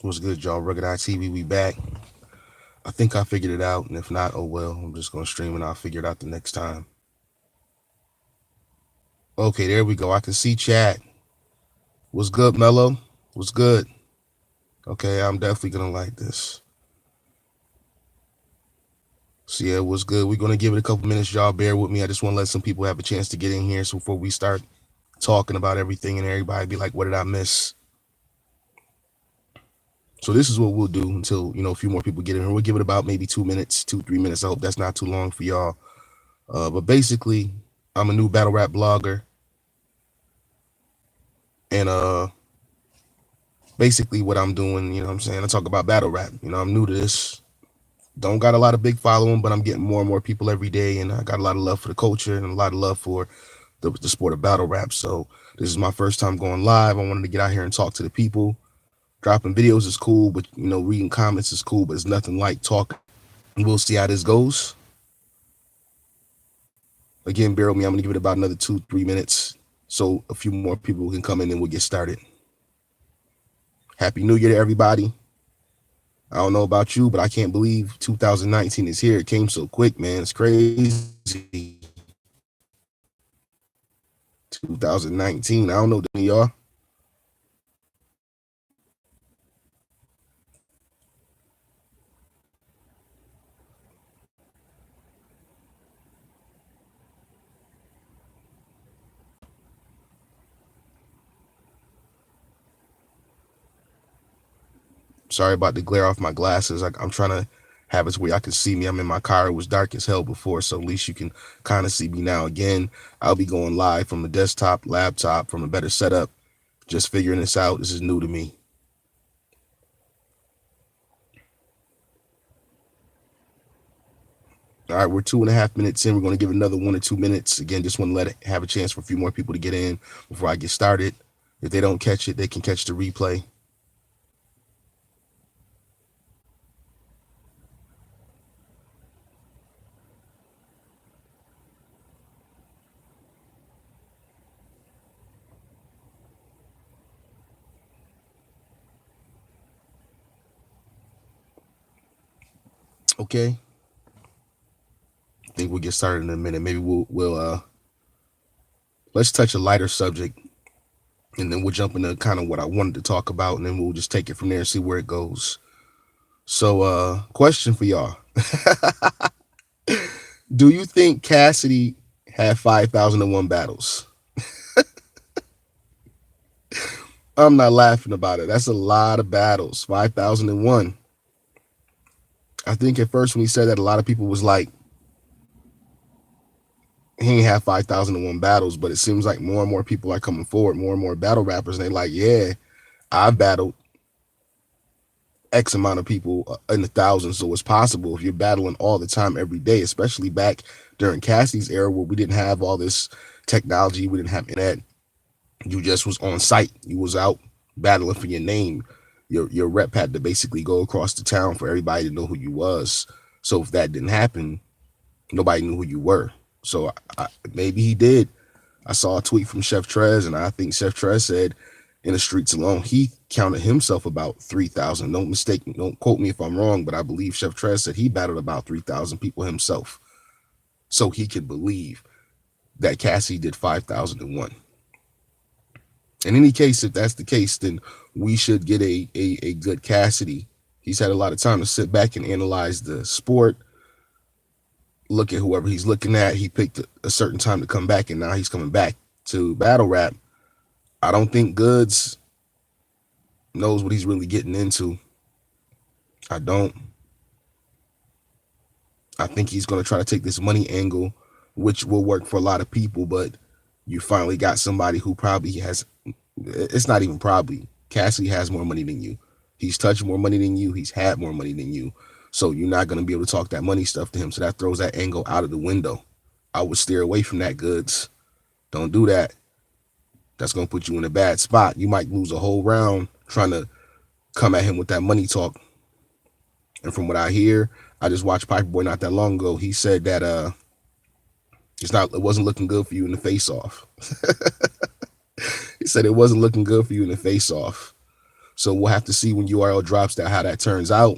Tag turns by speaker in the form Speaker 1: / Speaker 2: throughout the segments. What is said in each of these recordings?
Speaker 1: What's good, y'all? Rugged TV, we back. I think I figured it out, and if not, oh well. I'm just gonna stream and I'll figure it out the next time. Okay, there we go. I can see chat. What's good, Mello? What's good? Okay, I'm definitely gonna like this. So yeah, what's good? We're gonna give it a couple minutes, y'all. Bear with me. I just want to let some people have a chance to get in here. So before we start talking about everything and everybody be like, what did I miss? So this is what we'll do until a few more people get in here. We'll give it about maybe 2 minutes, 2-3 minutes. I hope that's not too long for y'all. But basically, I'm a new battle rap blogger, and basically what I'm doing, you know what I'm saying? I talk about battle rap. I'm new to this. Don't got a lot of big following, but I'm getting more and more people every day, and I got a lot of love for the culture and a lot of love for the sport of battle rap. So this is my first time going live. I wanted to get out here and talk to the people. Dropping videos is cool, but reading comments is cool, but it's nothing like talking. We'll see how this goes. Again, bear with me. I'm gonna give it about another 2-3 minutes so a few more people can come in and we'll get started. Happy New Year to everybody. I don't know about you, but I can't believe 2019 is here. It came so quick, man. It's crazy. 2019. I don't know, y'all. Sorry about the glare off my glasses. I'm trying to have it where y'all can see me. I'm in my car. It was dark as hell before, so at least you can kind of see me now. Again, I'll be going live from a desktop, laptop, from a better setup. Just figuring this out. This is new to me. All right, we're 2.5 minutes in. We're going to give it another 1 or 2 minutes. Again, just want to let it have a chance for a few more people to get in before I get started. If they don't catch it, they can catch the replay. Okay. I think we'll get started in a minute. Maybe we'll let's touch a lighter subject, and then we'll jump into kind of what I wanted to talk about, and then we'll just take it from there and see where it goes. So question for y'all. Do you think Cassidy had 5,001 battles? I'm not laughing about it. That's a lot of battles. 5,001. I think at first when he said that, a lot of people was like, he ain't have 5,001 battles, but it seems like more and more people are coming forward, more and more battle rappers, and they like, yeah, I battled X amount of people in the thousands. So it's possible if you're battling all the time, every day, especially back during Cassie's era where we didn't have all this technology, we didn't have internet. You just was on site. You was out battling for your name. Your rep had to basically go across the town for everybody to know who you was. So if that didn't happen, nobody knew who you were. So maybe he did. I saw a tweet from Chef Trez, and I think Chef Trez said in the streets alone, he counted himself about 3,000. Don't quote me if I'm wrong, but I believe Chef Trez said he battled about 3,000 people himself. So he could believe that Cassie did 5,001. In any case, if that's the case, then we should get a good Cassidy. He's had a lot of time to sit back and analyze the sport, look at whoever he's looking at. He picked a certain time to come back, and now he's coming back to battle rap. I don't think Goodz knows what he's really getting into. I don't. I think he's going to try to take this money angle, which will work for a lot of people, but you finally got somebody who probably has, it's not even probably, Cassidy has more money than you. He's touched more money than you. He's had more money than you. So you're not going to be able to talk that money stuff to him. So that throws that angle out of the window. I would steer away from that, Goodz. Don't do that. That's going to put you in a bad spot. You might lose a whole round trying to come at him with that money talk. And from what I hear, I just watched Piper Boy not that long ago. He said that it wasn't looking good for you in the face off. He said it wasn't looking good for you in the face off. So we'll have to see when URL drops that how that turns out.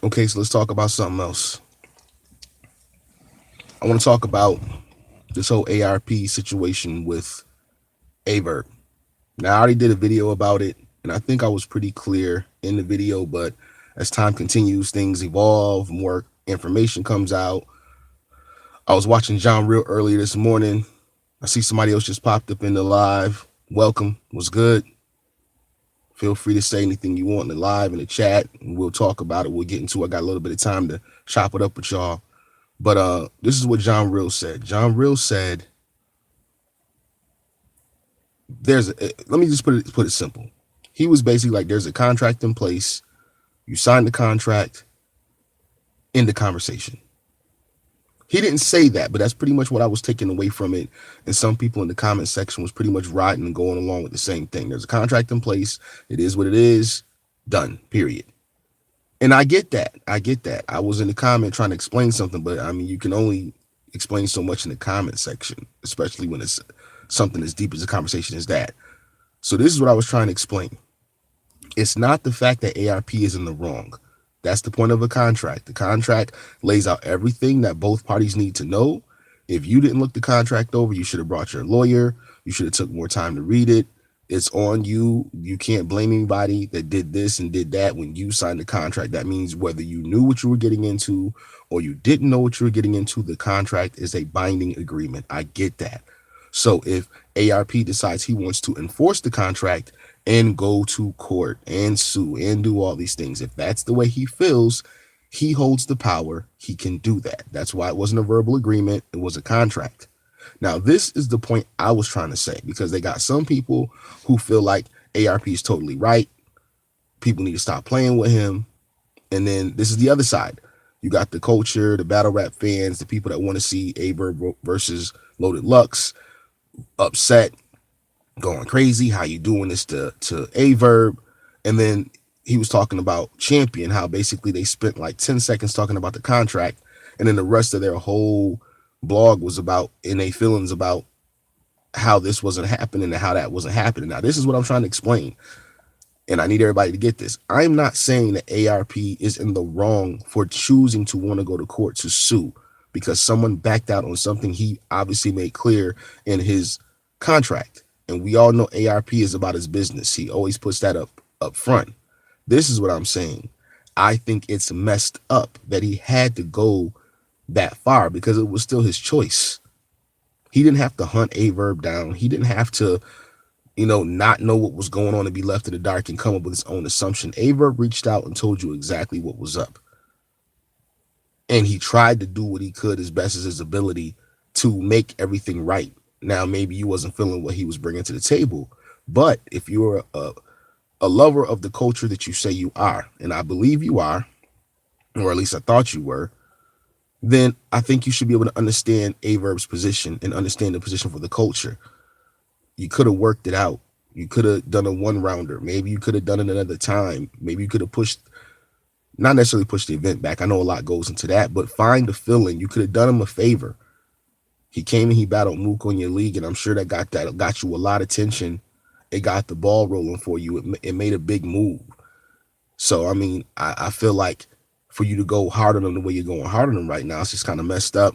Speaker 1: Okay, so let's talk about something else. I want to talk about this whole ARP situation with AVERB. Now, I already did a video about it, and I think I was pretty clear in the video, but as time continues, things evolve, more information comes out. I was watching John Real earlier this morning. I see somebody else just popped up in the live. Welcome. Was good. Feel free to say anything you want in the live, in the chat, and we'll talk about it. We'll get into it. I got a little bit of time to chop it up with y'all. But this is what John Real said. John Real said, let me just put it simple. He was basically like, there's a contract in place. You sign the contract, end the conversation. He didn't say that, but that's pretty much what I was taking away from it. And some people in the comment section was pretty much riding and going along with the same thing. There's a contract in place. It is what it is. Done. Period. And I get that. I was in the comment trying to explain something, but I mean, you can only explain so much in the comment section, especially when it's something as deep as a conversation as that. So this is what I was trying to explain. It's not the fact that ARP is in the wrong. That's the point of a contract. The contract lays out everything that both parties need to know. If you didn't look the contract over, you should have brought your lawyer. You should have took more time to read it. It's on you. You can't blame anybody that did this and did that when you signed the contract. That means whether you knew what you were getting into or you didn't know what you were getting into, the contract is a binding agreement. I get that. So if ARP decides he wants to enforce the contract and go to court and sue and do all these things, if that's the way he feels, he holds the power. He can do that. That's why it wasn't a verbal agreement. It was a contract. Now, this is the point I was trying to say, because they got some people who feel like ARP is totally right. People need to stop playing with him. And then this is the other side. You got the culture, the battle rap fans, the people that want to see AVERB versus Loaded Lux upset, going crazy. How you doing this to AVERB? And then he was talking about Champion, how basically they spent like 10 seconds talking about the contract, and then the rest of their whole blog was about in their feelings about how this wasn't happening and how that wasn't happening. Now, this is what I'm trying to explain, and I need everybody to get this. I'm not saying that ARP is in the wrong for choosing to want to go to court to sue because someone backed out on something he obviously made clear in his contract. And we all know ARP is about his business. He always puts that up front. This is what I'm saying. I think it's messed up that he had to go that far because it was still his choice. He didn't have to hunt AVERB down. He didn't have to, not know what was going on and be left in the dark and come up with his own assumption. AVERB reached out and told you exactly what was up. And he tried to do what he could as best as his ability to make everything right. Now, maybe you wasn't feeling what he was bringing to the table, but if you're a lover of the culture that you say you are, and I believe you are, or at least I thought you were, then I think you should be able to understand AVERB's position and understand the position for the culture. You could have worked it out. You could have done a one-rounder. Maybe you could have done it another time. Maybe you could have not necessarily pushed the event back. I know a lot goes into that, but find the feeling. You could have done him a favor. He came and he battled Mook on your league, and I'm sure that got you a lot of attention. It got the ball rolling for you. It made a big move. So, I mean, I feel like for you to go hard on him the way you're going hard on him right now, it's just kind of messed up.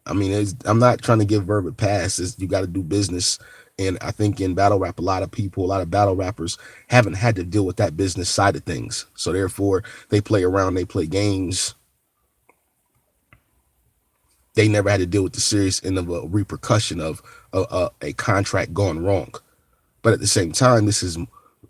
Speaker 1: I mean, I'm not trying to give Verb a pass. You got to do business. And I think in battle rap, a lot of battle rappers haven't had to deal with that business side of things. So therefore, they play around, they play games. They never had to deal with the serious end of a repercussion of a contract gone wrong. But at the same time, this is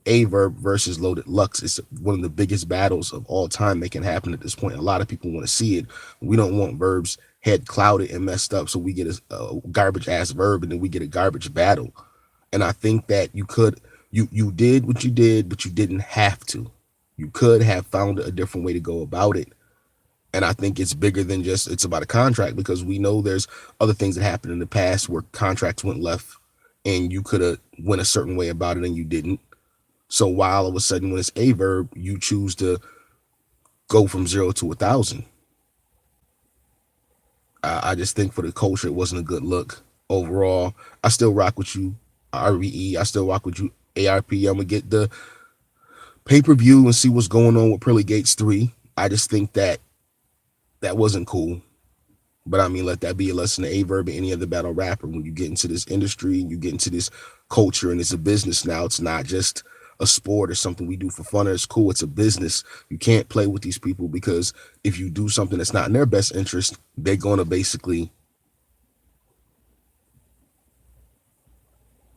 Speaker 1: AVERB versus Loaded Lux. It's one of the biggest battles of all time that can happen at this point. A lot of people want to see it. We don't want Verb's head clouded and messed up, so we get a garbage ass Verb and then we get a garbage battle. And I think that you did what you did, but you didn't have to. You could have found a different way to go about it. And I think it's bigger than just it's about a contract, because we know there's other things that happened in the past where contracts went left and you could have went a certain way about it and you didn't. So why all of a sudden when it's AVERB, you choose to go from 0 to 1,000? I just think for the culture, it wasn't a good look overall. I still rock with you, RVE. I still rock with you, ARP. I'm gonna get the pay-per-view and see what's going on with Pearly Gates 3. I just think that that wasn't cool. But I mean, let that be a lesson to AVerb and any other battle rapper. When you get into this industry and you get into this culture and it's a business now, it's not just a sport or something we do for fun or it's cool. It's a business. You can't play with these people because if you do something that's not in their best interest, they're going to basically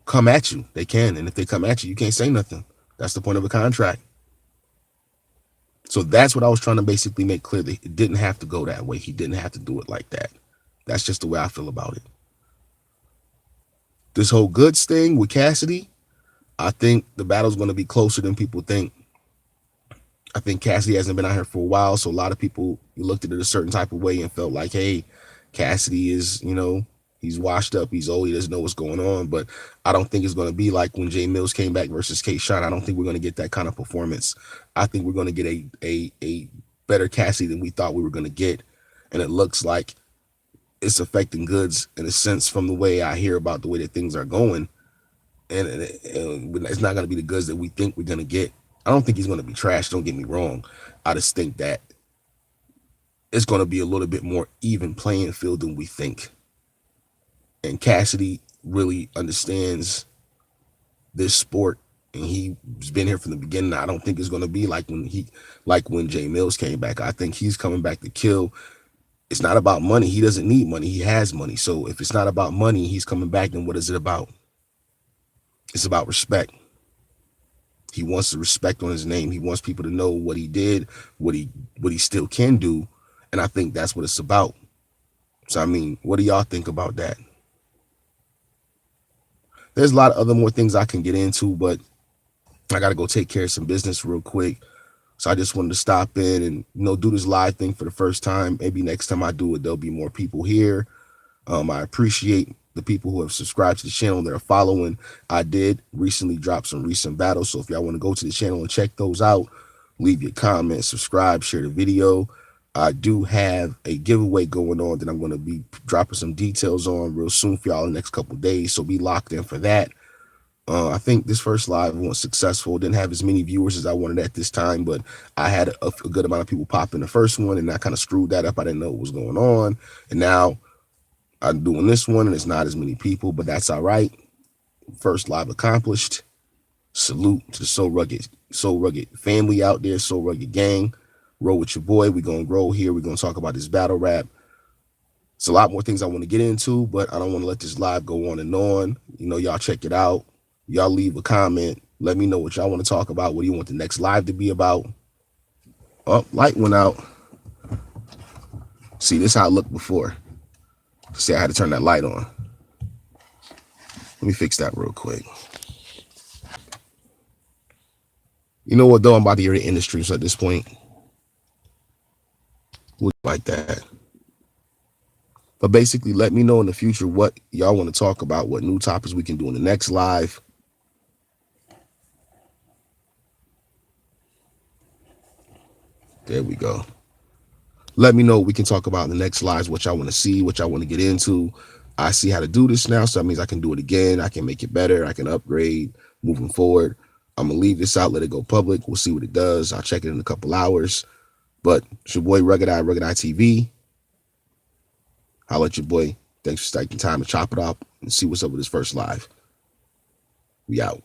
Speaker 1: come at you. They can. And if they come at you, you can't say nothing. That's the point of a contract. So that's what I was trying to basically make clear, that it didn't have to go that way. He didn't have to do it like that. That's just the way I feel about it. This whole Goodz thing with Cassidy, I think the battle's going to be closer than people think. I think Cassidy hasn't been out here for a while, so a lot of people looked at it a certain type of way and felt like, hey, Cassidy is, he's washed up, he's old, he doesn't know what's going on. But I don't think it's going to be like when Jay Mills came back versus K-Shine. I don't think we're going to get that kind of performance. I think we're going to get a better Cassidy than we thought we were going to get. And it looks like it's affecting Goodz in a sense from the way I hear about the way that things are going. And it's not going to be the Goodz that we think we're going to get. I don't think he's going to be trash, don't get me wrong. I just think that it's going to be a little bit more even playing field than we think. And Cassidy really understands this sport, and he's been here from the beginning. I don't think it's going to be like when Jay Mills came back. I think he's coming back to kill. It's not about money. He doesn't need money. He has money. So if it's not about money, he's coming back, then what is it about? It's about respect. He wants the respect on his name. He wants people to know what he did, what he still can do. And I think that's what it's about. So, I mean, what do y'all think about that? There's a lot of other more things I can get into, but I got to go take care of some business real quick. So I just wanted to stop in and, do this live thing for the first time. Maybe next time I do it, there'll be more people here. I appreciate the people who have subscribed to the channel that are following. I did recently drop some recent battles. So if y'all want to go to the channel and check those out, leave your comments, subscribe, share the video. I do have a giveaway going on that I'm going to be dropping some details on real soon for y'all in the next couple of days. So be locked in for that. I think this first live was successful. Didn't have as many viewers as I wanted at this time, but I had a good amount of people pop in the first one, and I kind of screwed that up. I didn't know what was going on. And now I'm doing this one, and it's not as many people, but that's all right. First live accomplished. Salute to the So Rugged family out there, So Rugged gang. Roll with your boy. We're going to grow here. We're going to talk about this battle rap. It's a lot more things I want to get into, but I don't want to let this live go on and on. Y'all check it out. Y'all leave a comment. Let me know what y'all want to talk about. What do you want the next live to be about? Oh, light went out. See, this is how it looked before. See, I had to turn that light on. Let me fix that real quick. You know what, though? I'm about to hear the industry, so at this point, we'll like that. But basically, let me know in the future what y'all want to talk about, what new topics we can do in the next live. There we go. Let me know what we can talk about in the next lives, what y'all want to see, what y'all want to get into. I see how to do this now, so that means I can do it again. I can make it better. I can upgrade moving forward. I'm going to leave this out, let it go public. We'll see what it does. I'll check it in a couple hours. But it's your boy, Rugged Eye TV. Holla at your boy. Thanks for taking time to chop it up and see what's up with this first live. We out.